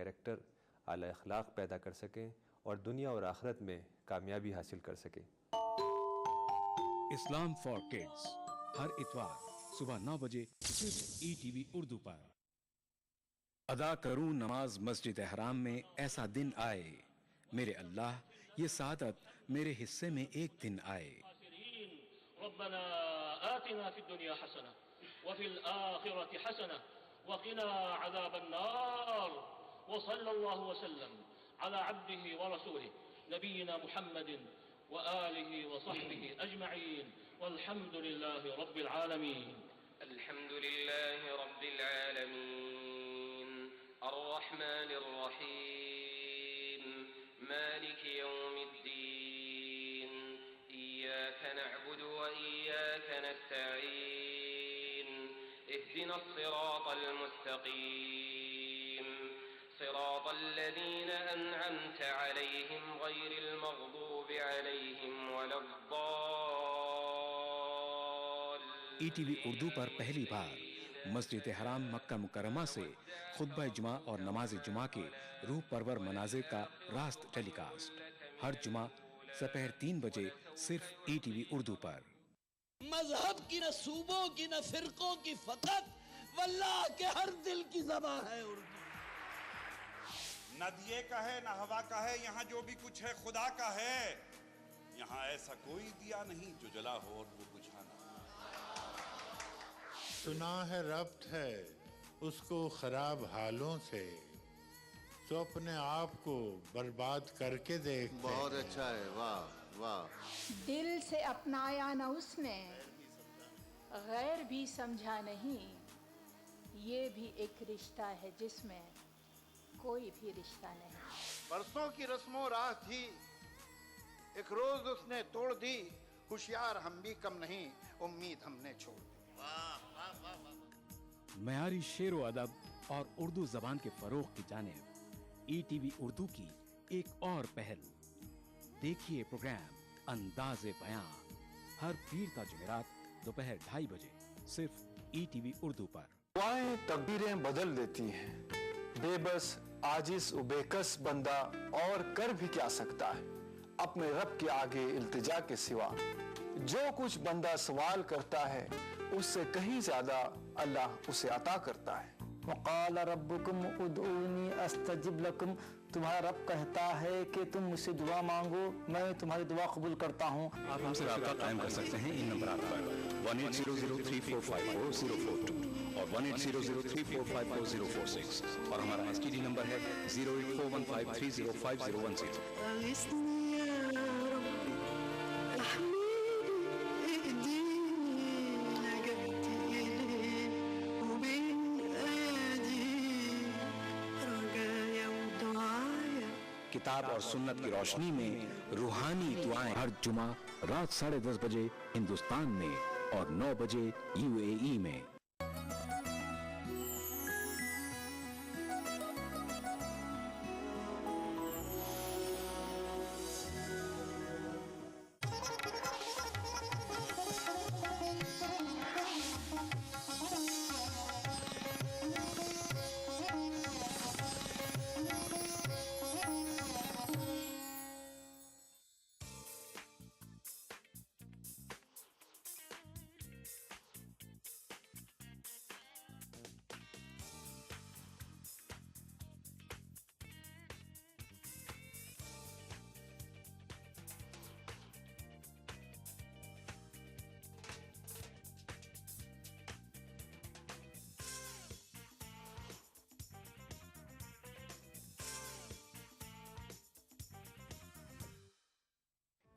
Character, आला अखलाक पैदा कर सकें और दुनिया और आखिरत में कामयाबी हासिल कर सकें। इस्लाम फॉर किड्स हर इतवार सुबह 9 बजे सिर्फ ETV उर्दू पर। अदा करूं नमाज मस्जिद हराम में, ऐसा दिन आए मेरे अल्लाह, ये सादत मेरे हिस्से में एक दिन आए। रब्बना आतिना फिद दुनिया हसना व फिल आखिरति हसना व क़िना अज़ाबन्नार व सल्लल्लाहु वसल्लम अला अब्दिही व रसूलिही नबीना मुहम्मदिन व आलिही व सहबिही अजमईन वल्हम्दुलिल्लाहि रब्बिल आलमीन। अल्हम्दुलिल्लाहि रब्बिल आलमीन अर्रहमानिर रहीम मालिकि यौमिद्दीन इय्याक नअबुदु व इय्याक नस्तईन इहदिनस सिरातल मुस्तकीम सिरातल लज़ीना अनअमत अलैहिम गैरिल मग़दूबि अलैहिम वलद्दाल्लीन। ETV उर्दू पर पहली बार मस्जिद हराम मक्का मुकर्रमा से खुतबा जुमा और नमाज जुमा के रूह परवर मनाजिर का रास्त टेलीकास्ट हर जुमा दोपहर 3 बजे सिर्फ ETV उर्दू पर। मजहब की न सूबों की न फिरकों की फकत वल्लाह के हर दिल की ज़बान है उर्दू। न दिए का है न हवा का है, यहाँ जो भी कुछ है खुदा का है। यहाँ ऐसा कोई दिया नहीं जो जला हो और वो बुझा ना। सुना है रब्त है उसको खराब हालों से, तो अपने आप को बर्बाद करके देख। बहुत अच्छा है, वाह वाह। दिल से अपनाया न उसने, गैर भी समझा नहीं, ये भी एक रिश्ता है जिसमें कोई भी रिश्ता नहीं। बरसों की रस्मों राह थी, एक रोज उसने तोड़ दी, होशियार हम भी कम नहीं, उम्मीद हमने छोड़ दी। मयारी शेरो अदब और उर्दू जबान के फरोग की जानिब ETV उर्दू की एक और पहल। देखिए प्रोग्राम अंदाज़े बयां हर पीर का जुमेरात दोपहर 2:30 बजे सिर्फ ETV उर्दू पर। दुआएं तकदीरें बदल देती हैं, बेबस आजिज बेकस बंदा और कर भी क्या सकता है अपने रब के आगे इल्तिजा के सिवा। जो कुछ बंदा सवाल करता है उससे कहीं ज्यादा अल्लाह उसे अता करता है। वक़ाल रब्बुकुम उदऊनी अस्तजिब लकुम, तुम्हारा रब कहता है कि तुम मुझसे दुआ मांगो, मैं तुम्हारी दुआ कबूल करता हूँ। आप हमसे राब्ता कायम कर सकते हैं इन नंबर पर 180034544042 और 180034544046 और हमारा STD नंबर है 08415305010। किताब और सुन्नत की रोशनी में रूहानी दुआएं हर जुमा रात 10:30 बजे हिंदुस्तान में और 9 बजे UAE में।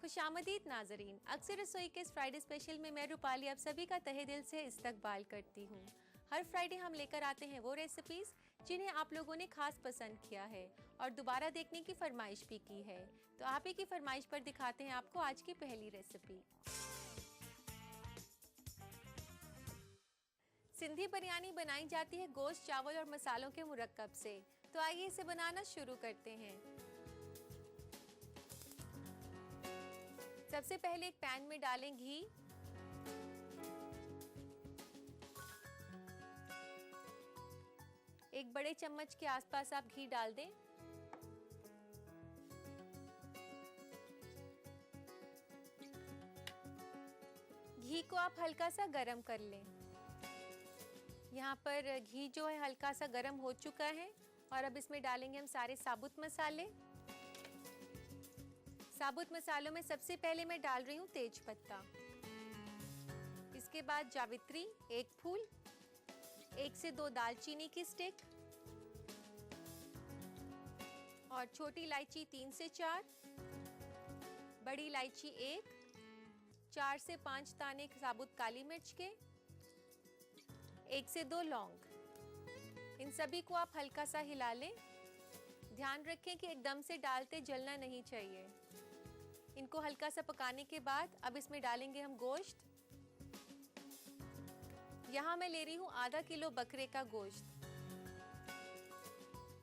खुशामदीद नाजरीन, अक्सर रसोई के इस फ्राइडे स्पेशल में मैं रूपाली आप सभी का तहे दिल से इस्तकबाल करती हूँ। हर फ्राइडे हम लेकर आते हैं वो रेसिपीज़ जिन्हें आप लोगों ने खास पसंद किया है और दोबारा देखने की फरमाइश भी की है। तो आप ही की फरमाइश पर दिखाते हैं आपको आज की पहली रेसिपी। सिंधी बिरयानी बनाई जाती है गोश्त, चावल और मसालों के मुरक्कब से। तो आइए इसे बनाना शुरू करते हैं। सबसे पहले एक पैन में डालें घी, एक बड़े चम्मच के आसपास आप घी डाल दें। घी को आप हल्का सा गरम कर लें। यहाँ पर घी जो है हल्का सा गरम हो चुका है और अब इसमें डालेंगे हम सारे साबुत मसाले। साबुत मसालों में सबसे पहले मैं डाल रही हूँ तेज पत्ता, इसके बाद जावित्री 1 फूल, 1 से 2 दालचीनी की स्टिक और छोटी इलायची 3 से 4, बड़ी इलायची 1, 4 से 5 दाने साबुत काली मिर्च के, 1 से 2 लौंग। इन सभी को आप हल्का सा हिला लें। ध्यान रखें कि एकदम से डालते जलना नहीं चाहिए। इनको हल्का सा पकाने के बाद अब इसमें डालेंगे हम गोश्त। यहाँ मैं ले रही हूँ आधा किलो बकरे का गोश्त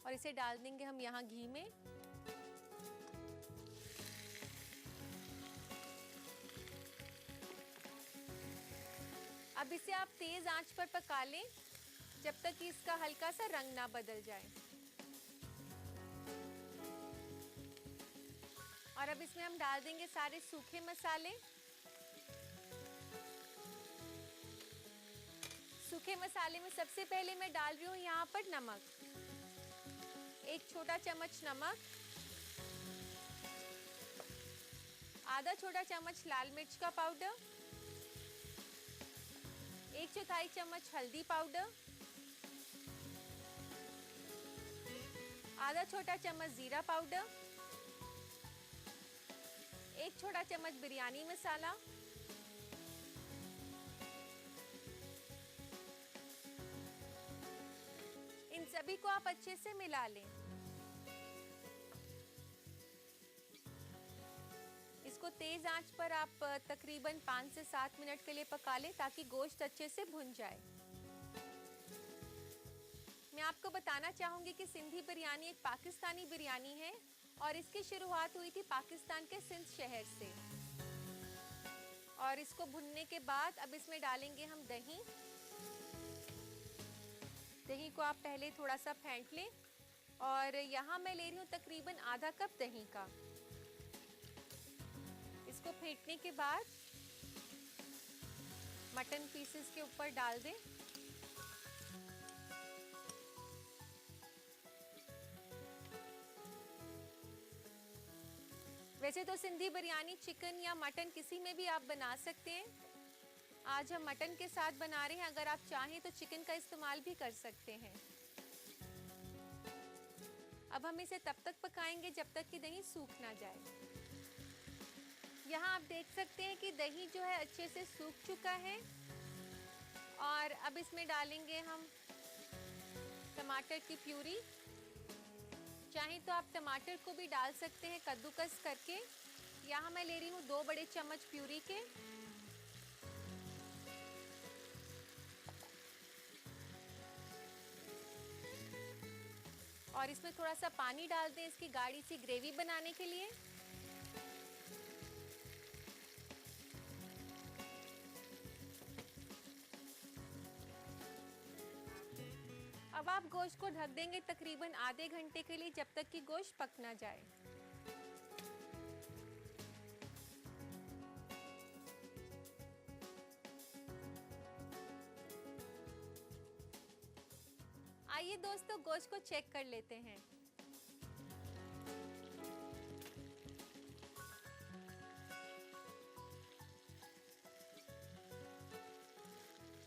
और इसे डाल देंगे हम यहाँ घी में। अब इसे आप तेज आंच पर पका लें जब तक कि इसका हल्का सा रंग ना बदल जाए। और अब इसमें हम डाल देंगे सारे सूखे मसाले। सूखे मसाले में सबसे पहले मैं डाल रही हूँ यहाँ पर नमक, 1 छोटा चम्मच नमक, आधा छोटा चम्मच लाल मिर्च का पाउडर, 1/4 चम्मच हल्दी पाउडर, आधा छोटा चम्मच जीरा पाउडर, 1 छोटा चम्मच बिरयानी मसाला, इन सभी को आप अच्छे से मिला लें। इसको तेज आंच पर आप तकरीबन 5 से 7 मिनट के लिए पका लें ताकि गोश्त अच्छे से भुन जाए। मैं आपको बताना चाहूंगी कि सिंधी बिरयानी एक पाकिस्तानी बिरयानी है और इसकी शुरुआत हुई थी पाकिस्तान के सिंध शहर से। और इसको भुनने के बाद अब इसमें डालेंगे हम दही। दही को आप पहले थोड़ा सा फेंट लें और यहाँ मैं ले रही हूँ तकरीबन आधा कप दही का। इसको फेंटने के बाद मटन पीसेस के ऊपर डाल दें। वैसे तो सिंधी बिरयानी चिकन या मटन किसी में भी आप बना सकते हैं। आज हम मटन के साथ बना रहे हैं, अगर आप चाहें तो चिकन का इस्तेमाल भी कर सकते हैं। अब हम इसे तब तक पकाएंगे जब तक कि दही सूख ना जाए। यहाँ आप देख सकते हैं कि दही जो है अच्छे से सूख चुका है और अब इसमें डालेंगे हम टमाटर की प्यूरी। चाहें तो आप टमाटर को भी डाल सकते हैं कद्दूकस करके। यहाँ मैं ले रही हूँ 2 बड़े चम्मच प्यूरी के। और इसमें थोड़ा सा पानी डाल दें इसकी गाढ़ी सी ग्रेवी बनाने के लिए। अब आप गोश्त को ढक देंगे तकरीबन आधे घंटे के लिए जब तक कि गोश्त पक ना जाए। आइए दोस्तों गोश्त को चेक कर लेते हैं।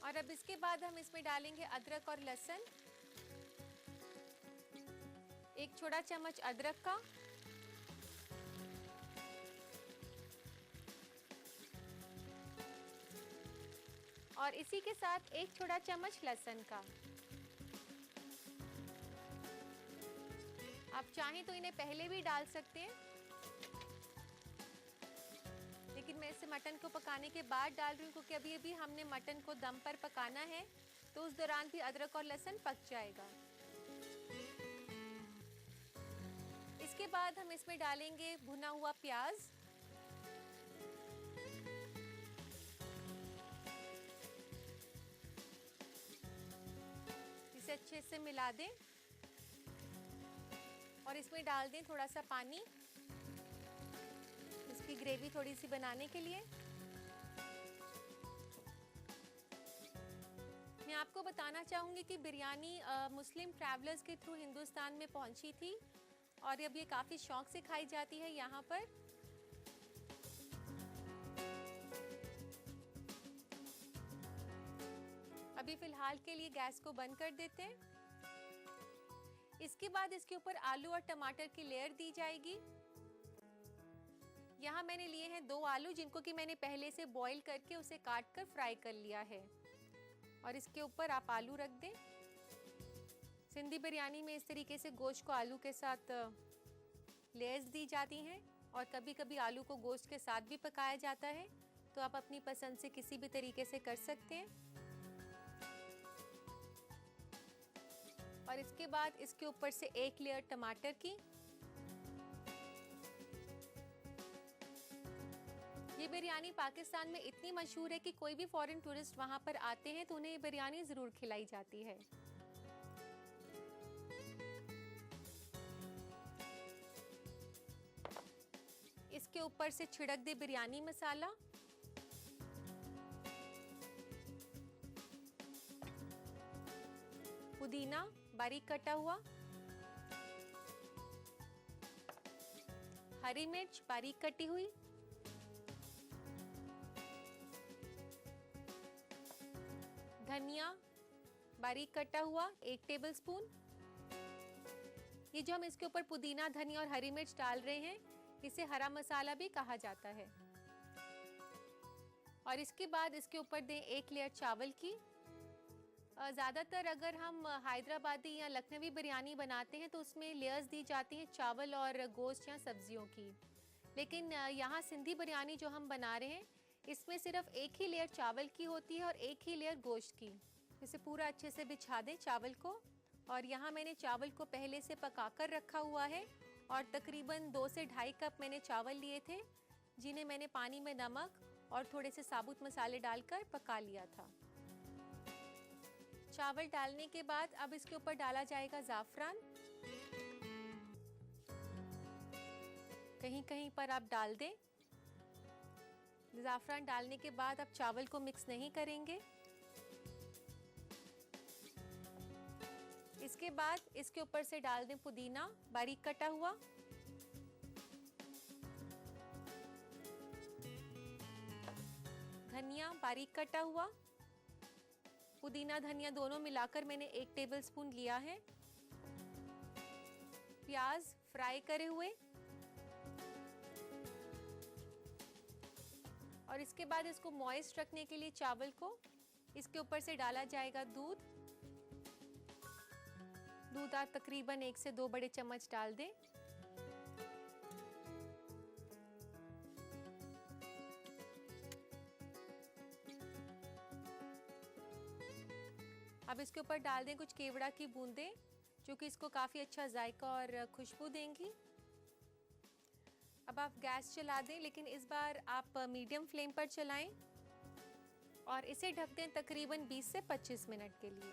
और अब इसके बाद हम इसमें डालेंगे अदरक और लहसुन। 1 छोटा चम्मच अदरक का, और इसी के साथ 1 छोटा चम्मच लहसुन का। आप चाहें तो इन्हें पहले भी डाल सकते हैं, लेकिन मैं इसे मटन को पकाने के बाद डाल रही हूँ क्योंकि अभी अभी हमने मटन को दम पर पकाना है, तो उस दौरान भी अदरक और लहसुन पक जाएगा। इसके बाद हम इसमें डालेंगे भुना हुआ प्याज। इसे इसे अच्छे से मिला दें और इसमें डाल दें थोड़ा सा पानी इसकी ग्रेवी थोड़ी सी बनाने के लिए। मैं आपको बताना चाहूँगी कि बिरयानी मुस्लिम ट्रैवलर्स के थ्रू हिंदुस्तान में पहुँची थी और अब ये काफ़ी शौक से खाई जाती है यहाँ पर। अभी फ़िलहाल के लिए गैस को बंद कर देते हैं। इसके बाद इसके ऊपर आलू और टमाटर की लेयर दी जाएगी। यहाँ मैंने लिए हैं 2 आलू जिनको कि मैंने पहले से बॉईल करके उसे काट कर फ्राई कर लिया है और इसके ऊपर आप आलू रख दें। सिंधी बिरयानी में इस तरीके से गोश्त को आलू के साथ लेयर्स दी जाती हैं और कभी कभी आलू को गोश्त के साथ भी पकाया जाता है, तो आप अपनी पसंद से किसी भी तरीके से कर सकते हैं। और इसके बाद इसके ऊपर से 1 लेयर टमाटर की। ये बिरयानी पाकिस्तान में इतनी मशहूर है कि कोई भी फॉरेन टूरिस्ट वहां पर आते हैं तो उन्हें ये बिरयानी ज़रूर खिलाई जाती है। इसके ऊपर से छिड़क दे बिरयानी मसाला। पुदीना बारीक कटा हुआ, हरी मिर्च बारीक कटी हुई, धनिया बारीक कटा हुआ 1 टेबलस्पून। ये जो हम इसके ऊपर पुदीना, धनिया और हरी मिर्च डाल रहे हैं इसे हरा मसाला भी कहा जाता है। और इसके बाद इसके ऊपर दें 1 लेयर चावल की। ज़्यादातर अगर हम हैदराबादी या लखनवी बिरयानी बनाते हैं तो उसमें लेयर्स दी जाती हैं चावल और गोश्त या सब्जियों की, लेकिन यहाँ सिंधी बिरयानी जो हम बना रहे हैं इसमें सिर्फ 1 ही लेयर चावल की होती है और 1 ही लेयर गोश्त की। इसे पूरा अच्छे से बिछा दें चावल को। और यहाँ मैंने चावल को पहले से पकाकर रखा हुआ है और तकरीबन 2 से 2.5 कप मैंने चावल लिए थे, जिन्हें मैंने पानी में नमक और थोड़े से साबुत मसाले डालकर पका लिया था। चावल डालने के बाद अब इसके ऊपर डाला जाएगा ज़ाफ़रान। कहीं कहीं पर आप डाल दें। ज़ाफ़रान डालने के बाद अब चावल को मिक्स नहीं करेंगे। इसके बाद इसके ऊपर से डाल दें पुदीना बारीक कटा हुआ, धनिया बारीक कटा हुआ। पुदीना धनिया दोनों मिलाकर मैंने 1 टेबलस्पून लिया है। प्याज फ्राई करे हुए। और इसके बाद इसको मॉइस्ट रखने के लिए चावल को इसके ऊपर से डाला जाएगा दूध। दूध आप तकरीबन 1 से 2 बड़े चम्मच डाल दें। अब इसके ऊपर डाल दें कुछ केवड़ा की बूंदें, जो कि इसको काफ़ी अच्छा जायका और खुशबू देंगी। अब आप गैस चला दें, लेकिन इस बार आप मीडियम फ्लेम पर चलाएं और इसे ढक दें तकरीबन 20 से 25 मिनट के लिए।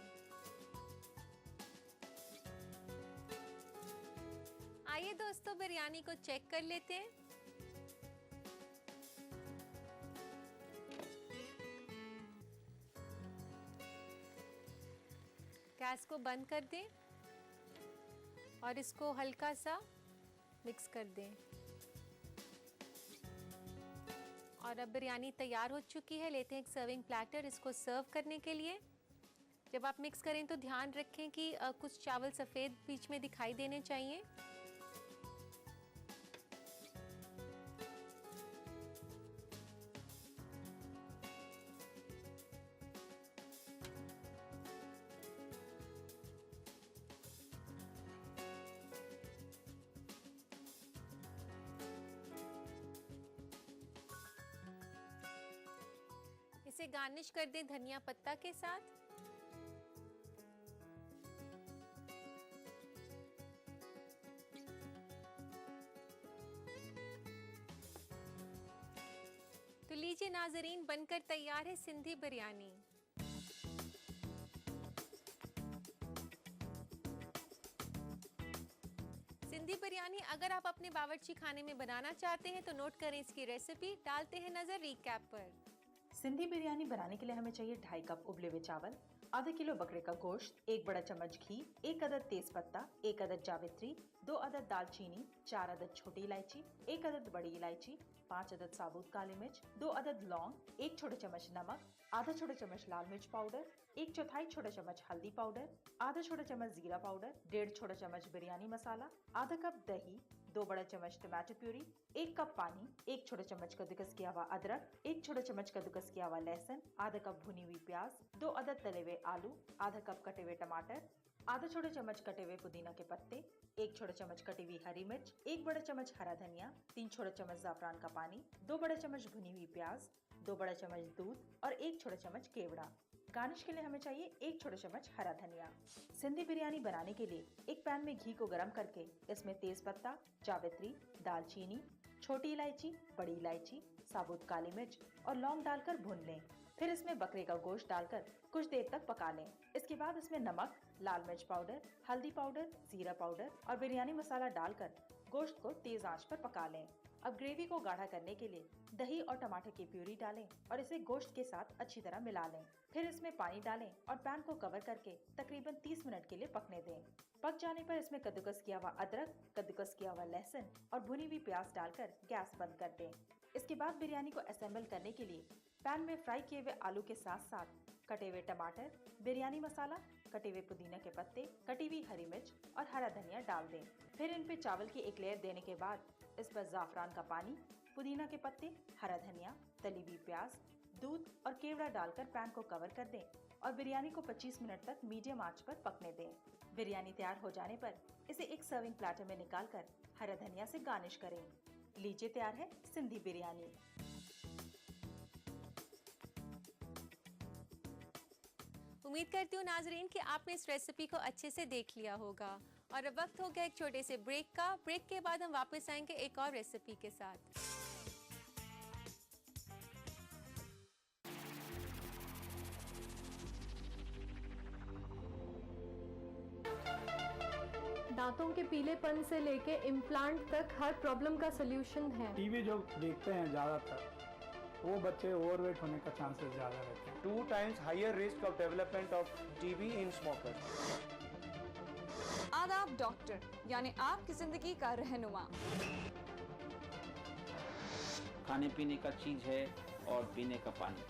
आइए दोस्तों, बिरयानी को चेक कर लेते हैं। गैस को बंद कर दें और इसको हल्का सा मिक्स कर दें। और अब बिरयानी तैयार हो चुकी है। लेते हैं एक सर्विंग प्लेटर इसको सर्व करने के लिए। जब आप मिक्स करें तो ध्यान रखें कि कुछ चावल सफ़ेद बीच में दिखाई देने चाहिए। इसे गार्निश कर दें धनिया पत्ता के साथ। तो लीजिए नाजरीन, बनकर तैयार है सिंधी बिरयानी। सिंधी बिरयानी अगर आप अपने बावर्ची खाने में बनाना चाहते हैं तो नोट करें इसकी रेसिपी। डालते हैं नजर रीकैप पर। सिंधी बिरयानी बनाने के लिए हमें चाहिए 2.5 कप उबले हुए चावल, आधा किलो बकरे का गोश्त, 1 बड़ा चम्मच घी, 1 अदद तेज पत्ता, 1 अदद जावित्री, 2 अदद दालचीनी, 4 अदद छोटी इलायची, 1 अदद बड़ी इलायची, 5 अदद साबुत काली मिर्च, 2 अदद लौंग, 1 छोटा चम्मच नमक, आधा छोटा चम्मच लाल मिर्च पाउडर, 1/4 छोटा चम्मच हल्दी पाउडर, आधा छोटा चम्मच जीरा पाउडर, 1.5 छोटा चम्मच बिरयानी मसाला, आधा कप दही, 2 बड़ा चम्मच टमाटो प्यूरी, 1 कप पानी, 1 छोटा चम्मच कद्दूकस किया हुआ अदरक, 1 छोटा चम्मच कद्दूकस किया हुआ लहसुन, आधा कप भुनी हुई प्याज, 2 अदद तले हुए आलू, आधा कप कटे हुए टमाटर, आधा छोटा चम्मच कटे हुए पुदीना के पत्ते, 1 छोटा चम्मच कटी हुई हरी मिर्च, 1 बड़ा चम्मच हरा धनिया, 3 छोटा चम्मच जाफरान का पानी, 2 बड़ा चम्मच भुनी हुई प्याज, 2 बड़ा चम्मच दूध और 1 छोटा चम्मच केवड़ा। गार्निश के लिए हमें चाहिए 1 छोटा चम्मच हरा धनिया। सिंधी बिरयानी बनाने के लिए एक पैन में घी को गरम करके इसमें तेज पत्ता, जावित्री, दालचीनी, छोटी इलायची, बड़ी इलायची, साबुत काली मिर्च और लौंग डालकर भून लें। फिर इसमें बकरे का गोश्त डालकर कुछ देर तक पका लें। इसके बाद इसमें नमक, लाल मिर्च पाउडर, हल्दी पाउडर, जीरा पाउडर और बिरयानी मसाला डालकर गोश्त को तेज आंच पर पका लें। अब ग्रेवी को गाढ़ा करने के लिए दही और टमाटर की प्यूरी डालें और इसे गोश्त के साथ अच्छी तरह मिला लें। फिर इसमें पानी डालें और पैन को कवर करके तकरीबन 30 मिनट के लिए पकने दें। पक जाने पर इसमें कद्दूकस किया हुआ अदरक, कद्दूकस किया हुआ लहसुन और भुनी हुई प्याज डालकर गैस बंद कर दें। इसके बाद बिरयानी को असेंबल करने के लिए पैन में फ्राई किए हुए आलू के साथ साथ कटे हुए टमाटर, बिरयानी मसाला, कटे हुए पुदीना के पत्ते, कटी हुई हरी मिर्च और हरा धनिया डाल दें। फिर इन पे चावल की एक लेयर देने के बाद इस पर जाफरान का पानी, पुदीना के पत्ते, हरा धनिया, तली हुई प्याज, दूध और केवड़ा डालकर पैन को कवर कर दें और बिरयानी को 25 मिनट तक मीडियम आंच पर पकने दें। बिरयानी तैयार हो जाने पर इसे एक सर्विंग प्लेटर में निकालकर हरा धनिया से गार्निश करें। लीजिए, तैयार है सिंधी बिरयानी। उम्मीद करती हूँ नाजरीन कि आपने इस रेसिपी को अच्छे से देख लिया होगा। और अब वक्त हो गया एक छोटे से ब्रेक का। ब्रेक के बाद हम वापस आएंगे एक और रेसिपी के साथ। दांतों के पीलेपन से लेके इम्प्लांट तक हर प्रॉब्लम का सलूशन है। टीवी जो देखते हैं ज़्यादातर वो बच्चे ओवरवेट होने का चांसेस ज़्यादा रहते हैं। 2 times higher risk of development of TB in smokers. आदाब डॉक्टर, यानी आपकी जिंदगी का रहनुमा। खाने पीने का चीज है और पीने का पानी,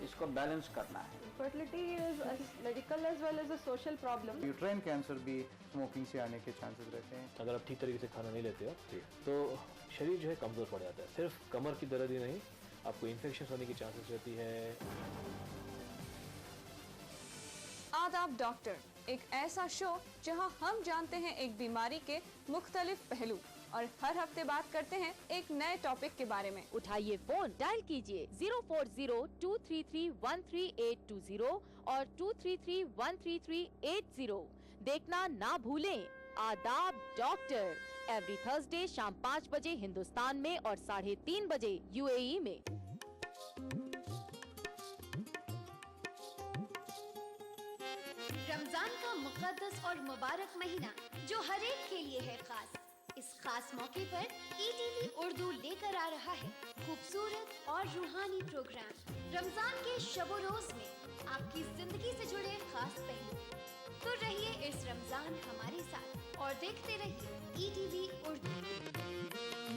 इसको बैलेंस करना है। Fertility is a medical as well as a social problem. Uterine cancer भी स्मोकिंग से आने के चांसेस रहते हैं। अगर आप ठीक तरीके से खाना नहीं लेते हो तो शरीर जो है कमज़ोर पड़ जाता है। सिर्फ कमर की दर्द ही नहीं, आपको इन्फेक्शन होने की चांसेस रहती है। आदाब डॉक्टर, एक ऐसा शो जहां हम जानते हैं एक बीमारी के मुख्तलिफ पहलू और हर हफ्ते बात करते हैं एक नए टॉपिक के बारे में। उठाइए फोन, डायल कीजिए 040-233-13820 और 233-13380। देखना ना भूलें आदाब डॉक्टर, एवरी थर्सडे शाम 5 बजे हिंदुस्तान में और 3:30 बजे यूएई में। रमजान का मुक़द्दस और मुबारक महीना जो हर एक के लिए है खास। इस खास मौके पर ईटीवी उर्दू लेकर आ रहा है खूबसूरत और रूहानी प्रोग्राम रमजान के शबो रोज में आपकी जिंदगी से जुड़े खास पहलू। तो रहिए इस रमजान हमारे साथ और देखते रहिए ईटीवी उर्दू।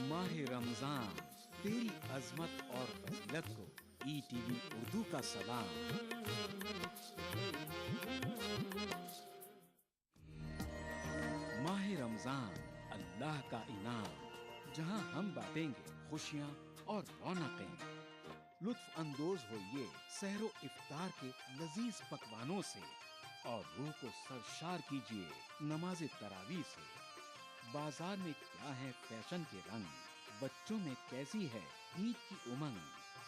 माह रमजान, तेरी अजमत और फजीलत को ईटीवी उर्दू का सलाम। माह रमजान अल्लाह का इनाम, जहां हम बांटेंगे खुशियां और रौनकें। लुत्फ अंदोज होइए सहरो इफ्तार के लजीज पकवानों से और रूह को सरशार कीजिए नमाज तरावी से। बाजार में क्या है फैशन के रंग, बच्चों में कैसी है ईद की उमंग।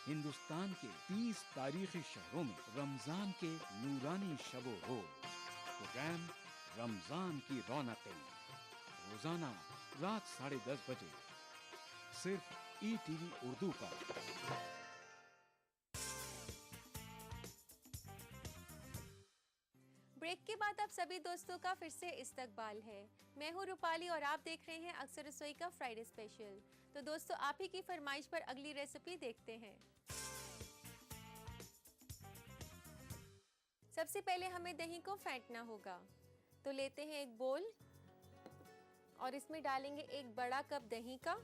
हिंदुस्तान के 30 तारीखी शहरों में रमजान के नूरानी शबो रोज प्रोग्राम रमजान की रौनकें, रोजाना रात 10:30 बजे सिर्फ ईटीवी उर्दू पर। ब्रेक के बाद आप सभी दोस्तों का फिर से इस्तकबाल है। मैं हूँ रूपाली और आप देख रहे हैं अक्सर रसोई का फ्राइडे स्पेशल। तो दोस्तों, आप ही की फरमाइश पर अगली रेसिपी देखते हैं। सबसे पहले हमें दही को फेंटना होगा। तो लेते हैं एक बोल और इसमें डालेंगे एक बड़ा कप दही का।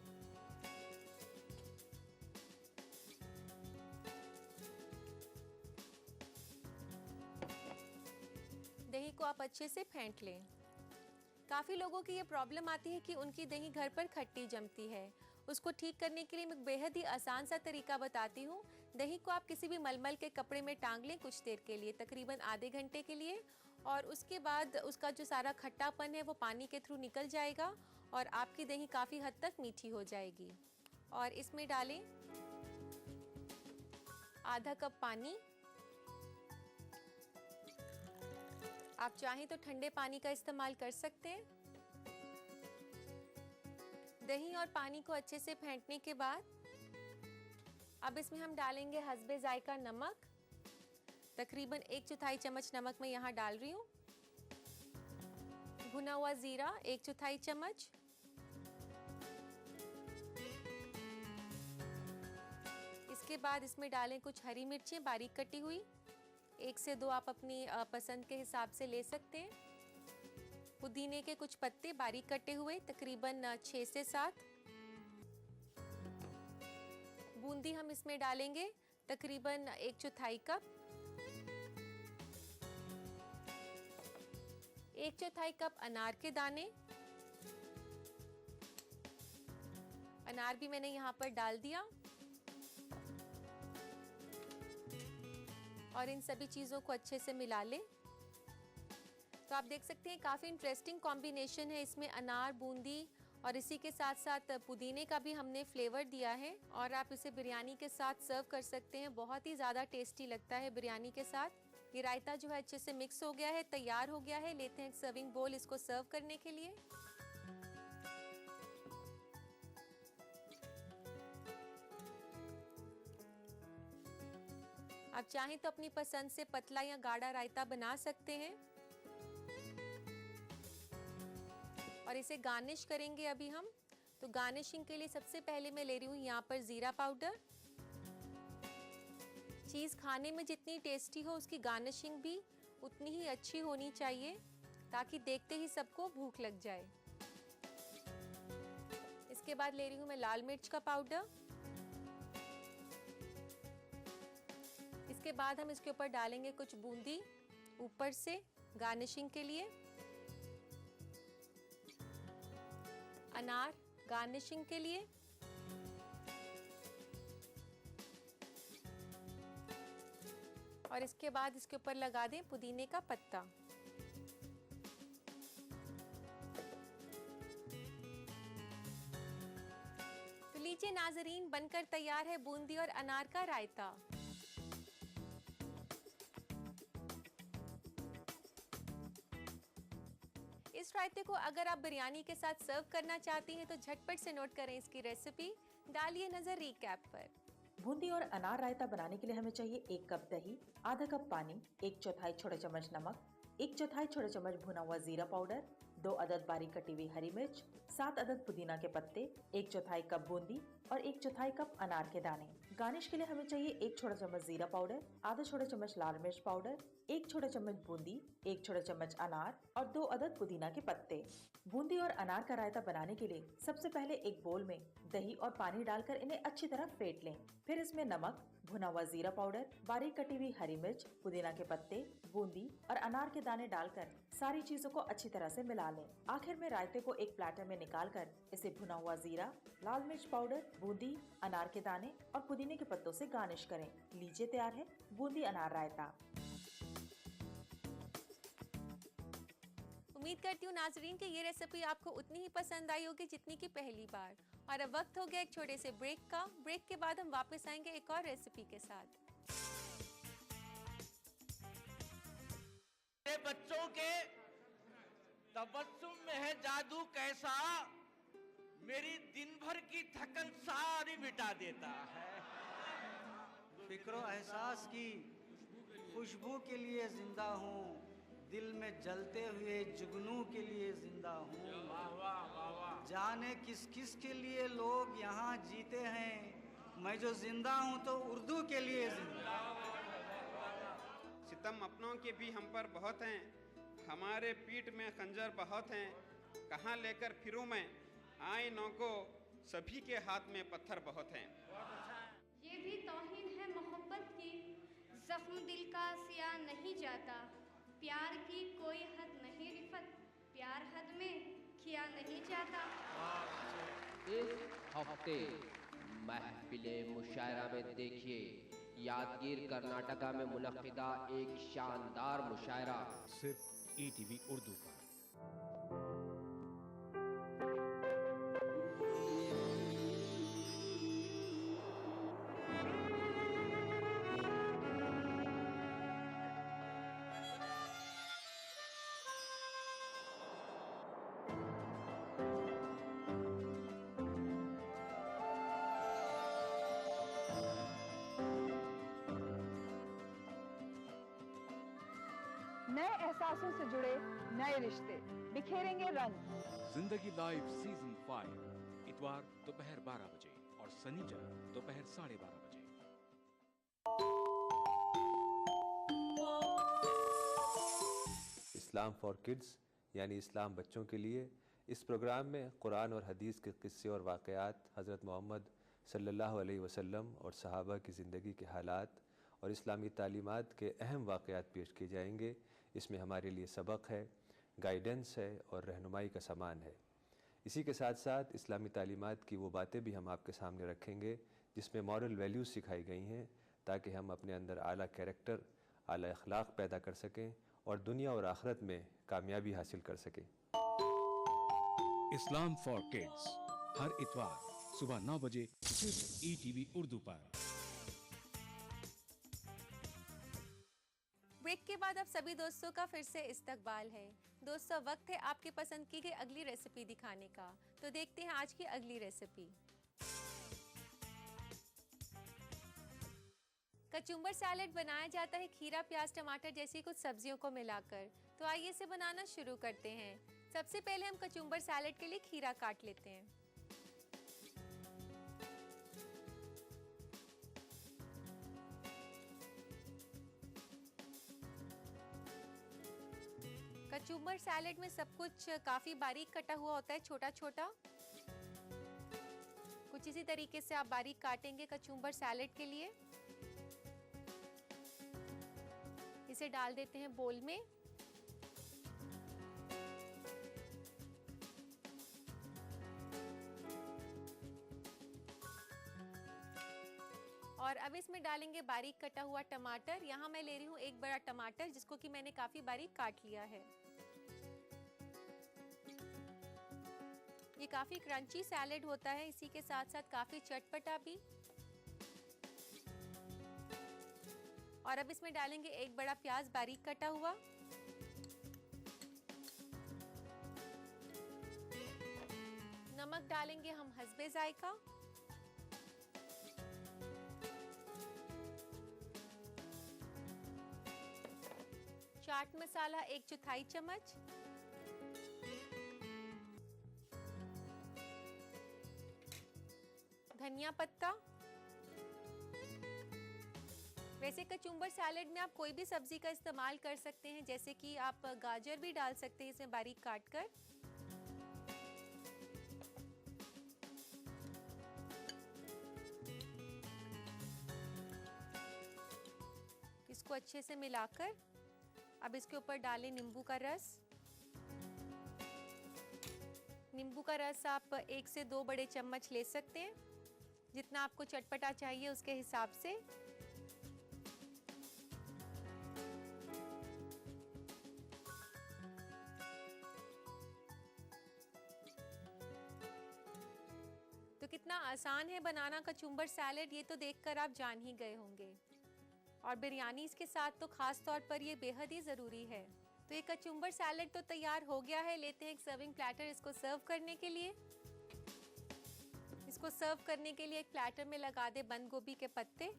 दही को आप अच्छे से फेंट लें। काफ़ी लोगों की ये प्रॉब्लम आती है कि उनकी दही घर पर खट्टी जमती है। उसको ठीक करने के लिए मैं बेहद ही आसान सा तरीका बताती हूँ। दही को आप किसी भी मलमल के कपड़े में टांग लें कुछ देर के लिए, तकरीबन आधे घंटे के लिए, और उसके बाद उसका जो सारा खट्टापन है वो पानी के थ्रू निकल जाएगा और आपकी दही काफ़ी हद तक मीठी हो जाएगी। और इसमें डालें आधा कप पानी। आप चाहें तो ठंडे पानी का इस्तेमाल कर सकते हैं। दही और पानी को अच्छे से फेंटने के बाद अब इसमें हम डालेंगे हस्बे जायका नमक। तकरीबन 1/4 चम्मच नमक मैं यहाँ डाल रही हूँ। भुना हुआ जीरा 1/4 चम्मच। इसके बाद इसमें डालें कुछ हरी मिर्चें बारीक कटी हुई, 1 से 2 आप अपनी पसंद के हिसाब से ले सकते हैं। पुदीने के कुछ पत्ते बारीक कटे हुए, तकरीबन 6 से 7। बूंदी हम इसमें डालेंगे तकरीबन 1/4 कप। 1/4 कप अनार के दाने। अनार भी मैंने यहाँ पर डाल दिया और इन सभी चीज़ों को अच्छे से मिला लें। तो आप देख सकते हैं काफ़ी इंटरेस्टिंग कॉम्बिनेशन है इसमें, अनार, बूंदी और इसी के साथ साथ पुदीने का भी हमने फ्लेवर दिया है। और आप इसे बिरयानी के साथ सर्व कर सकते हैं, बहुत ही ज़्यादा टेस्टी लगता है बिरयानी के साथ। ये रायता जो है अच्छे से मिक्स हो गया है, तैयार हो गया है। लेते हैं एक सर्विंग बोल इसको सर्व करने के लिए। आप चाहें तो अपनी पसंद से पतला या गाढ़ा रायता बना सकते हैं। और इसे गार्निश करेंगे अभी हम। तो गार्निशिंग के लिए सबसे पहले मैं ले रही हूँ यहाँ पर जीरा पाउडर। चीज़ खाने में जितनी टेस्टी हो उसकी गार्निशिंग भी उतनी ही अच्छी होनी चाहिए, ताकि देखते ही सबको भूख लग जाए। इसके बाद ले रही हूँ मैं लाल मिर्च का पाउडर। इसके बाद हम इसके ऊपर डालेंगे कुछ बूंदी ऊपर से गार्निशिंग के लिए। अनार गार्निशिंग के लिए। और इसके बाद इसके ऊपर लगा दें पुदीने का पत्ता। तो लीजिए नाजरीन, बनकर तैयार है बूंदी और अनार का रायता। इस रायते को अगर आप बिरयानी के साथ सर्व करना चाहती हैं तो झटपट से नोट करें इसकी रेसिपी। डालिए नजर रिकैप पर। बूंदी और अनार रायता बनाने के लिए हमें चाहिए 1 कप दही, आधा कप पानी, 1/4 छोटा चम्मच नमक, 1/4 छोटा चम्मच भुना हुआ जीरा पाउडर, 2 अदद बारीक कटी हुई हरी मिर्च, 7 अदद पुदीना के पत्ते, 1/4 कप बूंदी और 1/4 कप अनार के दाने। गार्निश के लिए हमें चाहिए 1 छोटा चम्मच जीरा पाउडर, आधा छोटा चम्मच लाल मिर्च पाउडर, 1 छोटा चम्मच बूंदी, 1 छोटा चम्मच अनार और 2 अदद पुदीना के पत्ते। बूंदी और अनार का रायता बनाने के लिए सबसे पहले एक बोल में दही और पानी डालकर इन्हें अच्छी तरह फेंट लें। फिर इसमें नमक, भुना हुआ जीरा पाउडर, बारीक कटी हुई हरी मिर्च, पुदीना के पत्ते, बूंदी और अनार के दाने डालकर सारी चीजों को अच्छी तरह से मिला लें। आखिर में रायते को एक प्लेटर में निकालकर इसे भुना हुआ जीरा, लाल मिर्च पाउडर, बूंदी, अनार के दाने और पुदीने के पत्तों से गार्निश करें। लीजिए तैयार है बूंदी अनार रायता। उम्मीद करती हूँ नाजरीन कि ये रेसिपी आपको उतनी ही पसंद आई होगी जितनी की पहली बार। और अब वक्त हो गया एक छोटे से ब्रेक का। ब्रेक के बाद हम वापस आएंगे एक और रेसिपी के साथ। बच्चों के तबस्सुम में है जादू कैसा, मेरी दिन भर की थकन सारी मिटा देता है। फिक्रो एहसास की खुशबू के लिए जिंदा हूँ, दिल में जलते हुए जुगनू के लिए जिंदा हूँ। जाने किस किस के लिए लोग यहाँ जीते हैं, मैं जो जिंदा हूँ तो उर्दू के लिए जिंदा। सितम अपनों के भी हम पर बहुत हैं, हमारे पीठ में खंजर बहुत हैं, कहाँ लेकर फिरूं मैं, आए नौको सभी के हाथ में पत्थर बहुत हैं। ये भी तौहीन है मोहब्बत की, जख्म दिल का सिया नहीं जाता, प्यार की कोई हद नहीं रिफत, प्यार हद में किया नहीं जाता। इस हफ्ते महफिले मुशायरा में देखिए यादगीर कर्नाटका में मुनक्किदा एक शानदार मुशायरा सिर्फ ईटीवी उर्दू पर। नए एहसासों से जुड़े नए रिश्ते बिखेरेंगे रंग। जिंदगी लाइव सीजन 5 इतवार दोपहर 12 बजे और शनिचर दोपहर 12:30 बजे। इस्लाम फॉर किड्स यानी इस्लाम बच्चों के लिए, इस प्रोग्राम में कुरान और हदीस के किस्से और वाक़यात, हज़रत मोहम्मद सल्लल्लाहु अलैहि वसल्लम और सहाबा की ज़िंदगी के हालात और इस्लामी तालीमात के अहम वाक़यात पेश किए जाएंगे। इसमें हमारे लिए सबक है, गाइडेंस है और रहनुमाई का सामान है। इसी के साथ साथ इस्लामी तालीमात की वो बातें भी हम आपके सामने रखेंगे जिसमें मॉरल वैल्यूज़ सिखाई गई हैं, ताकि हम अपने अंदर आला कैरेक्टर, आला अखलाक पैदा कर सकें और दुनिया और आखिरत में कामयाबी हासिल कर सकें। इस्लाम फॉर किड्स हर इतवार सुबह 9 बजे सिर्फ ईटीवी उर्दू पर। ब्रेक के बाद अब सभी दोस्तों का फिर से इस्तकबाल है। दोस्तों, वक्त है आपके पसंद की गई अगली रेसिपी दिखाने का। तो देखते हैं आज की अगली रेसिपी। कचुम्बर सैलेड बनाया जाता है खीरा, प्याज, टमाटर जैसी कुछ सब्जियों को मिलाकर। तो आइए इसे बनाना शुरू करते हैं। सबसे पहले हम कचुम्बर सैलेड के लिए खीरा काट लेते हैं। कचुम्बर सैलेड में सब कुछ काफी बारीक कटा हुआ होता है, छोटा छोटा। कुछ इसी तरीके से आप बारीक काटेंगे कचुम्बर सैलेड के लिए। इसे डाल देते हैं बोल में। और अब इसमें डालेंगे बारीक कटा हुआ टमाटर। यहाँ मैं ले रही हूँ एक बड़ा टमाटर, जिसको कि मैंने काफी बारीक काट लिया है। ये काफी क्रंची सैलेड होता है, इसी के साथ साथ काफी चटपटा भी। और अब इसमें डालेंगे एक बड़ा प्याज बारीक कटा हुआ। नमक डालेंगे हम हस्बे जायका। चाट मसाला 1/4 चम्मच। धनिया पत्ता। वैसे कचुम्बर सैलेड में आप कोई भी सब्जी का इस्तेमाल कर सकते हैं, जैसे कि आप गाजर भी डाल सकते हैं इसमें बारीक काटकर। इसको अच्छे से मिलाकर अब इसके ऊपर डालें नींबू का रस। नींबू का रस आप 1 से 2 बड़े चम्मच ले सकते हैं, जितना आपको चटपटा चाहिए उसके हिसाब से। तो कितना आसान है बनाना कचुम्बर सैलेड, ये तो देखकर आप जान ही गए होंगे। और बिरयानी के साथ तो खास तौर पर ये बेहद ही ज़रूरी है। तो ये कचुम्बर सैलेड तो तैयार हो गया है। लेते हैं एक सर्विंग प्लेटर इसको सर्व करने के लिए। इसको सर्व करने के लिए एक प्लेटर में लगा दे बंद गोभी के पत्ते।